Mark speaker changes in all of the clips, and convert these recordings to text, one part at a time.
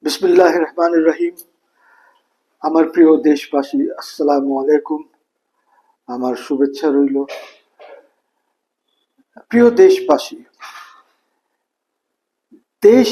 Speaker 1: বিসমিল্লাহির রহমানির রহিম। আমার প্রিয় দেশবাসী, আসসালামু আলাইকুম। আমার শুভেচ্ছা রইল। প্রিয় দেশবাসী, দেশ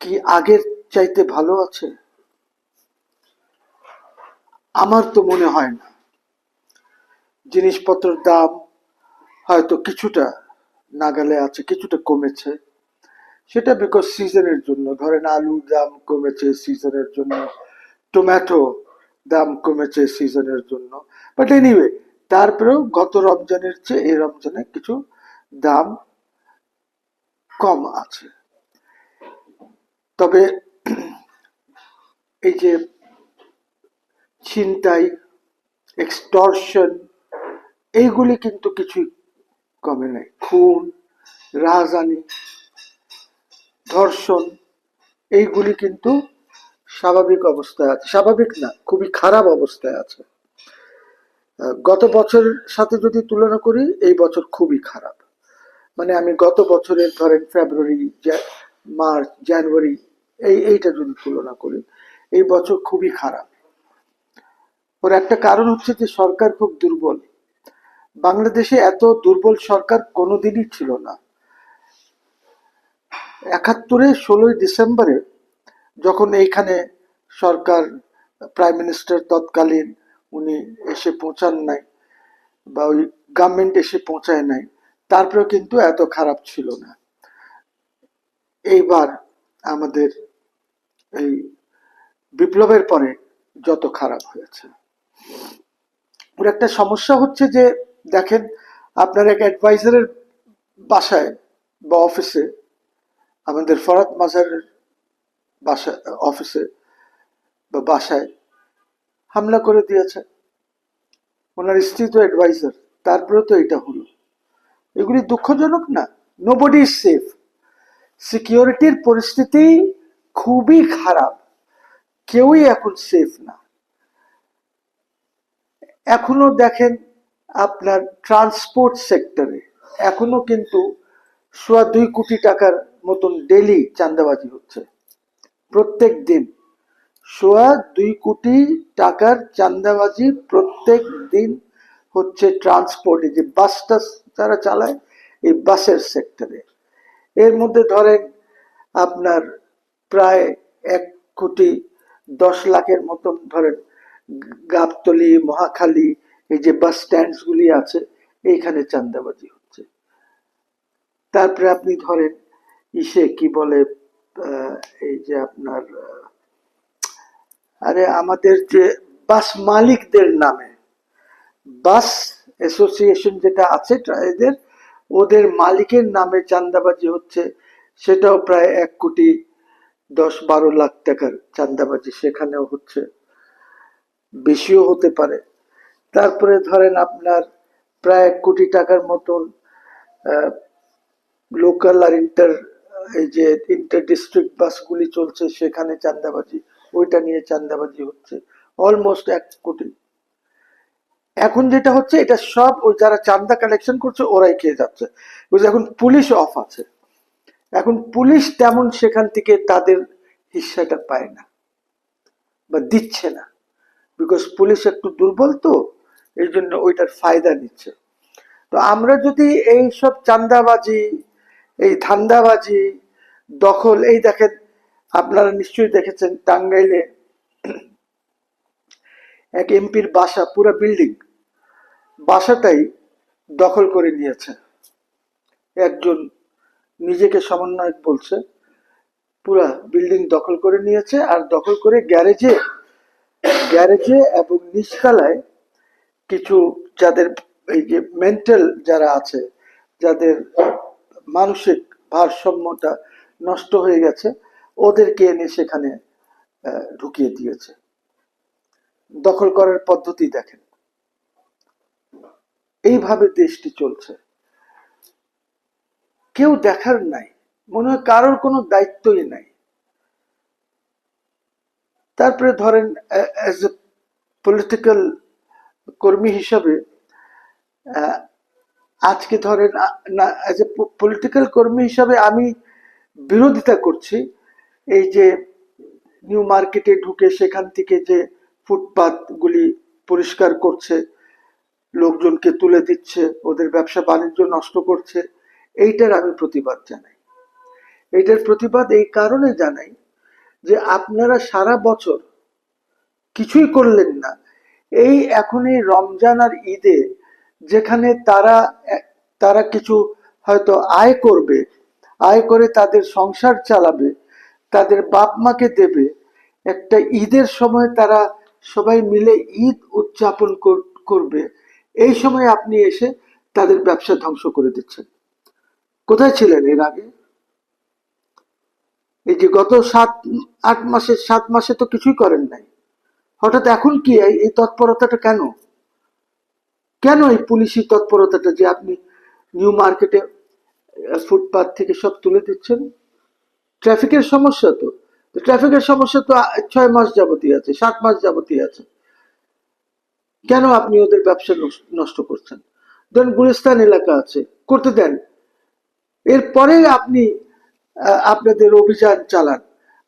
Speaker 1: কি আগের চাইতে ভালো আছে? আমার তো মনে হয় না। জিনিসপত্রের দাম হয়তো কিছুটা নাগালে আছে, কিছুটা কমেছে। সেটা বিকজ সিজনের জন্য। ধরেন আলুর দাম কমেছে সিজনের জন্য, টমেটো দাম কমেছে সিজনের জন্য। বাট এনিওয়ে, তারপরেও গত রমজানের চেয়ে এই রমজানে কিছু দাম কম আছে। তবে এই যে ছিনতাই, এক্সটর্শন, এইগুলি কিন্তু কিছুই কমে নাই। খুন, রাহাজানি, ধর্ষণ, এইগুলি কিন্তু স্বাভাবিক অবস্থায় আছে। স্বাভাবিক না, খুবই খারাপ অবস্থায় আছে। গত বছরের সাথে যদি তুলনা করি, এই বছর খুবই খারাপ। মানে আমি গত বছরের ধরেন ফেব্রুয়ারি, মার্চ, জানুয়ারি এইটা যদি তুলনা করি, এই বছর খুবই খারাপ। ওর একটা কারণ হচ্ছে যে সরকার খুব দুর্বল। বাংলাদেশে এত দুর্বল সরকার কোনোদিনই ছিল না। ৭১-এ ১৬ই ডিসেম্বরে যখন এইখানে সরকার, প্রাইম মিনিস্টার তৎকালীন, উনি এসে পৌঁছান নাই, বা ওই গভর্নমেন্ট এসে পৌঁছায় নাই, তারপরেও কিন্তু এত খারাপ ছিল না। এইবার আমাদের এই বিপ্লবের পরে যত খারাপ হয়েছে। ওর একটা সমস্যা হচ্ছে যে দেখেন, আপনার এক অ্যাডভাইজারের বাসায় বা অফিসে, আমাদের ফরাদ মাজারের বাসায়, অফিসে বা বাসায় হামলা করে দিয়েছে। ওনার স্ত্রী তো অ্যাডভাইজার, তারপরে তো এটা হলো। এগুলি দুঃখজনক না? Nobody is safe. সিকিউরিটির পরিস্থিতি খুবই খারাপ। কেউই এখন সেফ না। এখনো দেখেন আপনার ট্রান্সপোর্ট সেক্টরে এখনো কিন্তু 2.25 কোটি টাকার মতন ডেলি চাঁদাবাজি হচ্ছে। প্রত্যেক দিন 2.25 কোটি টাকার চাঁদাবাজি প্রত্যেক দিন হচ্ছে ট্রান্সপোর্টে, যে বাসটা যারা চালায়, এই বাসের সেক্টরে। এর মধ্যে ধরেন আপনার প্রায় 1,10,00,000-এর মতন ধরেন গাবতলী, মহাখালী, এই যে বাস স্ট্যান্ড গুলি আছে, এইখানে চাঁদাবাজি হচ্ছে। তারপরে আপনি ধরেন ইসে কি বলে, এই যে আপনার আরে আমাদের যে বাস মালিকদের নামে বাস অ্যাসোসিয়েশন যেটা আছে এদের, ওদের মালিকের নামে চাঁদাবাজি হচ্ছে। সেটাও প্রায় 1,10,12,00,000 টাকার চাঁদাবাজি সেখানেও হচ্ছে, বেশিও হতে পারে। তারপরে ধরেন আপনার প্রায় 1 কোটি টাকার মতন লোকাল আর এই যে ইন্টার ডিস্ট্রিক্ট বাসগুলি চলছে, সেখানে চাঁদাবাজি, ওইটা নিয়ে চাঁদাবাজি হচ্ছে অলমোস্ট 1 কোটি। এখন যেটা হচ্ছে, এটা সব ওই যারা চাঁদা কালেকশন করছে ওরাই খেয়ে যাচ্ছে। বুঝলি, এখন পুলিশ অফ আছে। এখন পুলিশ তেমন সেখান থেকে তাদের হিস্সাটা পায় না বা দিচ্ছে না, বিকজ পুলিশ একটু দুর্বল, তো এই জন্য ওইটার ফায়দা নিচ্ছে। তো আমরা যদি এই সব চাঁদাবাজি, এই ধান্দাবাজি, দখল, এই দেখেন, আপনারা নিশ্চয়ই দেখেছেন টাঙ্গাইলে এক এমপির বাসা, পুরো বিল্ডিং, বাসাটাই দখল করে নিয়েছে একজন, নিজেকে সমন্বয়ক বলছে। পুরা বিল্ডিং দখল করে নিয়েছে, আর দখল করে গ্যারেজে গ্যারেজে এবং নিচতলায় কিছু, যাদের এই যে মেন্টাল যারা আছে, যাদের মানসিক ভারসাম্যটা নষ্ট হয়ে গেছে, ওদেরকে এনে সেখানে ঢুকিয়ে দিয়েছে। দখল করার পদ্ধতি দেখেন। এইভাবে দেশটি চলছে। কেউ দেখার নাই, মনে হয় কারোর কোনো দায়িত্বই নাই। তারপরে ধরেন অ্যাজ এ পলিটিক্যাল কর্মী হিসাবে, আজকে ধরেন না, অ্যাজ এ পলিটিক্যাল কর্মী হিসাবে আমি বিরোধিতা করছি এই যে নিউ মার্কেটে ঢুকে সেখান থেকে যে ফুটপাত গুলি পরিষ্কার করছে, লোকজনকে তুলে দিচ্ছে, ওদের ব্যবসা বাণিজ্য নষ্ট করছে, এইটার আমি প্রতিবাদ জানাই। এইটার প্রতিবাদ এই কারণে জানাই যে আপনারা সারা বছর কিছুই করলেন না, এই এখন এই রমজান আর ঈদে যেখানে তারা তারা কিছু হয়তো আয় করবে, আয় করে তাদের সংসার চালাবে, তাদের বাপ মাকে দেবে, একটা ঈদের সময় তারা সবাই মিলে ঈদ উদযাপন করবে, এই সময় আপনি এসে তাদের ব্যবসা ধ্বংস করে দিচ্ছেন। কোথায় ছিলেন এর আগে? এই যে গত 7 মাসে তো কিছুই করেন নাই, হঠাৎ এখন কি এই তৎপরতাটা কেন? কেন এই পুলিশি তৎপরতাটা যে আপনি নিউ মার্কেটে ফুটপাথ থেকে সব তুলে দিচ্ছেন? ট্রাফিকের সমস্যা তো, ট্রাফিকের সমস্যা তো 6 মাস যাবতীয় আছে, 7 মাস যাবতীয় আছে, কেন আপনি ওদের ব্যবসা নষ্ট করছেন? ধরেন গুলিস্তান এলাকা আছে, করতে দেন, এরপরে আপনি আপনাদের অভিযান চালান,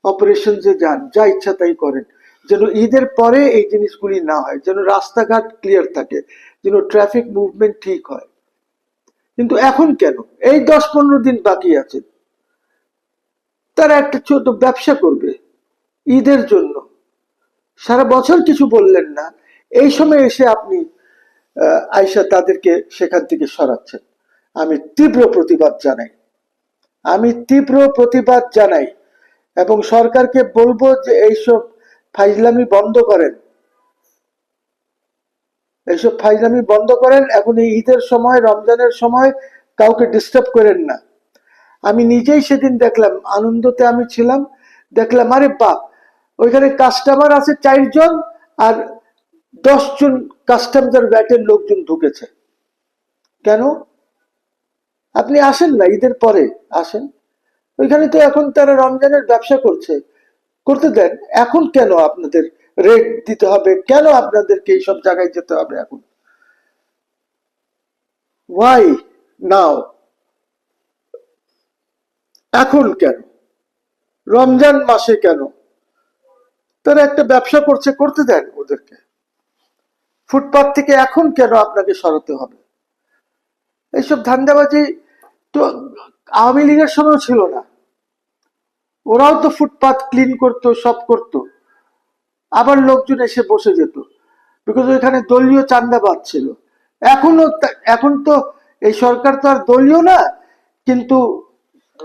Speaker 1: অপারেশন যে যান, যা ইচ্ছা তাই করেন, যেন ঈদের পরে এই জিনিসগুলি না হয়, যেন রাস্তাঘাট ক্লিয়ার থাকে, যেন ট্রাফিক মুভমেন্ট ঠিক হয়। কিন্তু এখন কেন এই 10-15 দিন বাকি আছে, তারা একটা ছোট ব্যবসা করবে ঈদের জন্য, সারা বছর কিছু বললেন না, এই সময় এসে আপনি আয়সা তাদেরকে সেখান থেকে সরাচ্ছেন। আমি তীব্র প্রতিবাদ জানাই, আমি তীব্র প্রতিবাদ জানাই এবং সরকারকে বলবো যে এইসব ফাইজলামি বন্ধ করেন, এইসব ফাইজলামি বন্ধ করেন। এখন এই ঈদের সময়, রমজানের সময় কাউকে ডিস্টার্ব করেন না। আমি নিজেই সেদিন দেখলাম, আনন্দতে আমি ছিলাম, দেখলাম আরে বাপ, ওইখানে কাস্টমার আছে 4 জন আর 10 জন কাস্টমার ব্যাটের লোকজন ঢুকেছে। কেন? আপনি আসেন না, ঈদের পরে আসেন, ওইখানে তো এখন তারা রমজানের ব্যবসা করছে, করতে দেন। এখন কেন আপনাদের রেট দিতে হবে? কেন আপনাদেরকে এইসব জায়গায় যেতে হবে এখন? ওয়াই নাও? এখন কেন? রমজান মাসে কেন? তারা একটা ব্যবসা করছে, করতে দেন ওদেরকে। ফুটপাত থেকে এখন কেন আপনাকে সরাতে হবে? এইসব ধান্দাবাজি তো আওয়ামী লীগের সময় ছিল না, ওরাও তো ফুটপাত ক্লিন করতো, সব করতো, আবার লোকজন এসে বসে যেত, বিকজ ওইখানে দলীয় চাঁদাবাজ ছিল। এখনো এখন তো এই সরকার তো আর দলীয় না, কিন্তু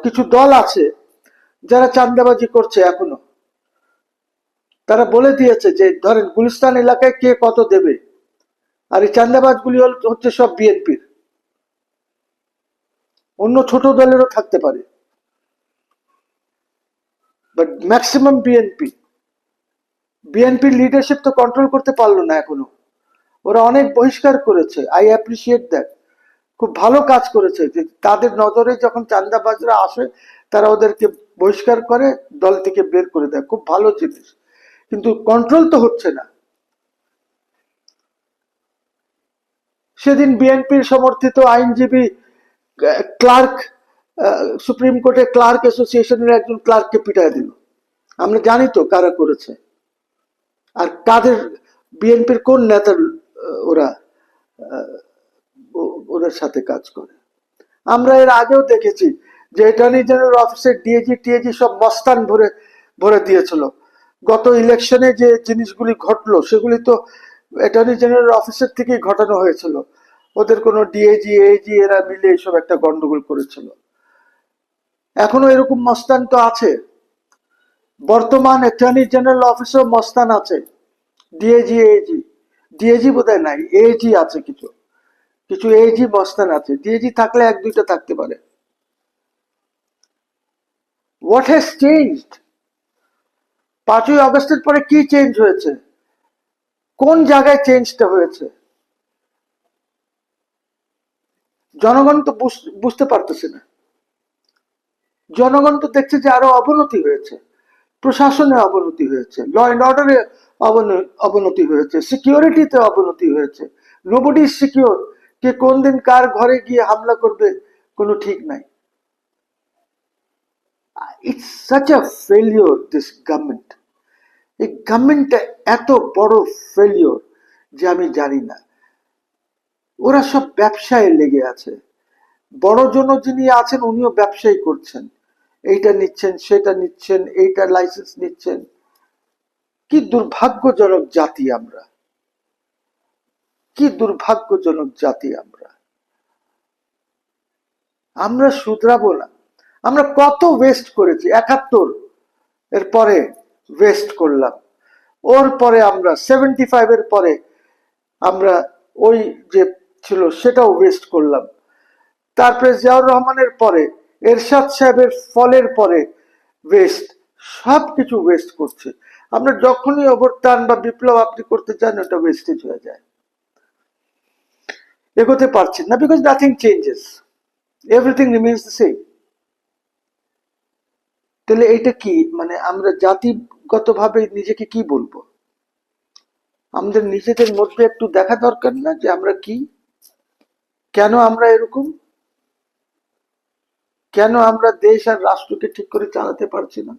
Speaker 1: কিছু দল আছে যারা চাঁদাবাজি করছে এখনো। তারা বলে দিয়েছে যে ধরেন গুলিস্তান এলাকায় কে কত দেবে, আর এই চাঁদাবাজ গুলি হচ্ছে সব বিএনপির, অন্য ছোট দলেরও থাকতে পারে, বাট ম্যাক্সিমাম বিএনপি। বিএনপির লিডারশিপ তো কন্ট্রোল করতে পারলো না এখনো, ওরা অনেক বহিষ্কার করেছে, আই অ্যাপ্রিসিয়েট দ্যাট, খুব ভালো কাজ করেছে যে তাদের নজরে যখন চাঁদাবাজরা আসে তারা ওদেরকে বহিষ্কার করে, দল থেকে বের করে দেয়, খুব ভালো জিনিস, কিন্তু কন্ট্রোল তো হচ্ছে না। সেদিন বিএনপির সমর্থিত আইনজীবী ক্লার্ক, সুপ্রিম কোর্টের ক্লার্ক অ্যাসোসিয়েশনের একজন ক্লার্ককে পিটায় দিল। আমরা জানি তো কারা করেছে, আর কাদের, বিএনপির কোন নেতার ওরা ওদের সাথে কাজ করে। আমরা এর আগেও দেখেছি যে অ্যাটর্নি জেনারেল অফিসের ডিএজি টিএজি সব মস্তান ভরে ভরে দিয়েছিল। গত ইলেকশনে যে জিনিসগুলি ঘটলো সেগুলি তো অ্যাটর্নি জেনারেল অফিসের থেকেই ঘটানো হয়েছিল, ওদের কোনো ডিএজি এজি এরা মিলে এইসব একটা গন্ডগোল করেছিল। এখনো এরকম মস্তান তো আছে, বর্তমান অ্যাটর্নি জেনারেল অফিসেও মস্তান আছে, ডিএজি এজি, ডিএজি বোধহয় নাই, এজি আছে, কিছু কিছু এজি মস্তান আছে, ডিএজি থাকলে 1-2টা থাকতে পারে। What has changed? 5ই আগস্টের পরে কি চেঞ্জ হয়েছে? কোন জায়গায় চেঞ্জটা হয়েছে? জনগণ তো বুঝতে পারতেছে না। জনগণ তো দেখছে যে আরো অবনতি হয়েছে, প্রশাসনে অবনতি হয়েছে, ল অ্যান্ড অর্ডারে অবনতি হয়েছে, সিকিউরিটিতে অবনতি হয়েছে। নোবডি ইজ সিকিউর, কে কোন দিন কার ঘরে গিয়ে হামলা করবে কোনো ঠিক নাই। It's such a failure this government. এই গভর্নমেন্টটা এত বড় ফেলিওর যে আমি জানি না। ওরা সব ব্যবসায় লেগে আছে। বড় জন যিনি আছেন উনিও ব্যবসায়ী করছেন, এইটা নিচ্ছেন সেটা নিচ্ছেন, এইটা লাইসেন্স নিচ্ছেন। কি দুর্ভাগ্যজনক জাতি আমরা, কি দুর্ভাগ্যজনক জাতি আমরা। আমরা শুধরাবো না। আমরা কত ওয়েস্ট করেছি, 71 এর পরে ওয়েস্ট করলাম, ওর পরে আমরা 75 এর পরে আমরা ওই যে ছিল সেটাও ওয়েস্ট করলাম, তারপরে জিয়াউর রহমানের পরে এরশাদ সাহেবের ফলের পরে ওয়েস্ট, সবকিছু ওয়েস্ট করছে। আমরা যখনই অবর্তান বা বিপ্লব আপনি করতে চান ওটা ওয়েস্টেজ হয়ে যায়, এগোতে পারছেন না, because nothing changes, everything remains the same. তাহলে এইটা কি মানে আমরা জাতিগতভাবে নিজেকে কি বলবো? আমাদের নিজেদের মধ্যে একটু দেখা দরকার না যে আমরা কি, কেন আমরা এরকম, কেন আমরা দেশ আর রাষ্ট্রকে ঠিক করে চালাতে পারছি না?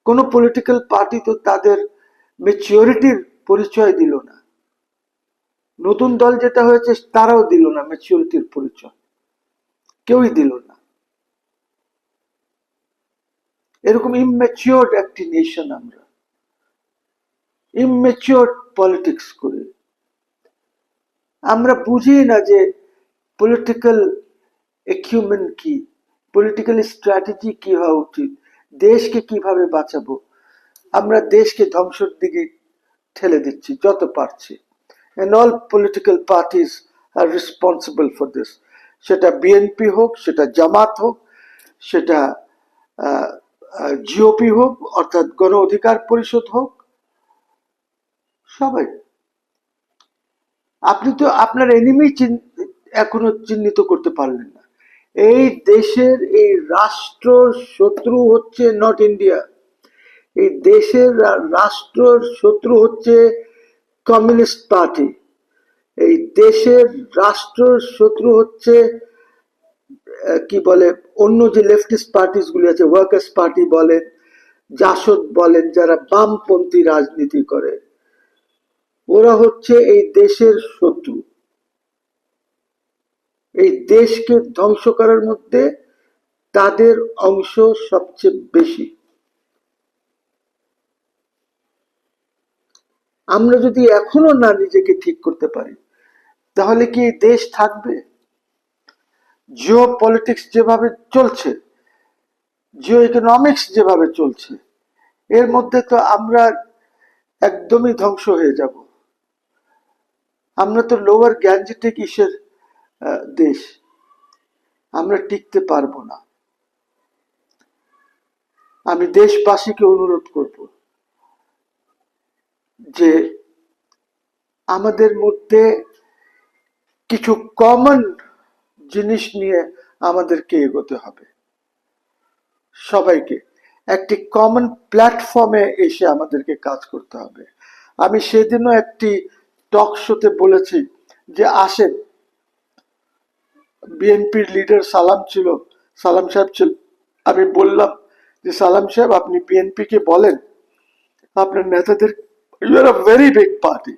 Speaker 1: কোন পলিটিক্যাল পার্টি তো তাদের ম্যাচিওরিটির পরিচয় দিল না। নতুন দল যেটা হয়েছে তারাও দিল না ম্যাচিওরিটির পরিচয়, কেউই দিল না। এরকম ইম্যাচিওর্ড একটি নেশন আমরা, ইম্যাচিওর্ড পলিটিক্স করে। আমরা বুঝি না যে পলিটিক্যাল একিউমেন কি, পলিটিক্যাল স্ট্র্যাটেজি কি হওয়া উচিত, দেশকে কিভাবে বাঁচাবো। আমরা দেশকে ধ্বংসের দিকে ঠেলে দিচ্ছি যত পারছি, and all political parties are responsible for this. সেটা বিএনপি হোক, সেটা জামাত হোক, সেটা জিওপি হোক অর্থাৎ গণ অধিকার পরিষদ হোক, সবাই। আপনি তো আপনার এনিমি এখনো চিহ্নিত করতে পারলেন না। এই দেশের এই রাষ্ট্র শত্রু হচ্ছে নট ইন্ডিয়া, এই দেশের রাষ্ট্র শত্রু হচ্ছে কমিউনিস্ট পার্টি, এই দেশের রাষ্ট্র শত্রু হচ্ছে কি বলে অন্য যে লেফটিস্ট পার্টিস গুলি আছে, ওয়ার্কার্স পার্টি বলেন, জাসদ বলেন, যারা বামপন্থী রাজনীতি করে, ওরা হচ্ছে এই দেশের শত্রু। এই দেশকে ধ্বংস করার মধ্যে তাদের অংশ সবচেয়ে বেশি। আমরা যদি এখনো না নিজেকে ঠিক করতে পারি তাহলে কি দেশ থাকবে? জিও পলিটিক্স যেভাবে চলছে, জিও ইকোনমিক্স যেভাবে চলছে, এর মধ্যে তো আমরা একদমই ধ্বংস হয়ে যাব। আমরা তো লোয়ার গ্যাঞ্জেটিক ইসের দেশ, আমরা টিকতে পারবো না। আমি দেশবাসীকে অনুরোধ করব যে আমাদের মধ্যে কিছু কমন জিনিস নিয়ে আমাদেরকে এগোতে হবে। সবাইকে একটি কমন প্ল্যাটফর্মে এসে আমাদেরকে কাজ করতে হবে। আমি সেদিনও একটি টক শোতে বলেছি যে আসেন, বিএনপির লিডার সালাম সাহেব ছিল, আমি বললাম যে সালাম সাহেব আপনি বিএনপিকে বলেন আপনার নেতাদের, you are a very big party,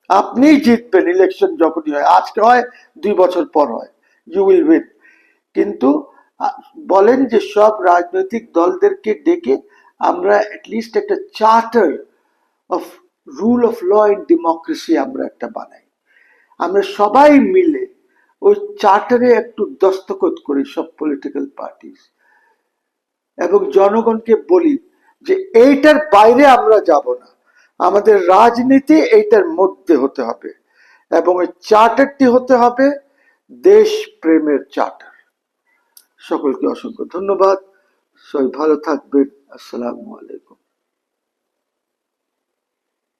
Speaker 1: আপনিই জিতবেন ইলেকশন যখনই হয়, আজকে হয় 2 বছর পর হয়, ইউ উইল উইন। কিন্তু বলেন যে সব রাজনৈতিক দলদেরকে ডেকে আমরা অ্যাটলিস্ট একটা charter of rule of law and democracy আমরা একটা বানাই, আমরা সবাই মিলে ওই চার্টারে একটু দস্তখত করি সব পলিটিক্যাল পার্টি, এবং জনগণকে বলি যে এইটার বাইরে আমরা যাব না, আমাদের রাজনীতি এইটার মধ্যে হতে হবে, এবং ওই চার্টারটি হতে হবে দেশ প্রেমের চার্টার। সকলকে অসংখ্য ধন্যবাদ, সবাই ভালো থাকবেন। আসসালামু আলাইকুম।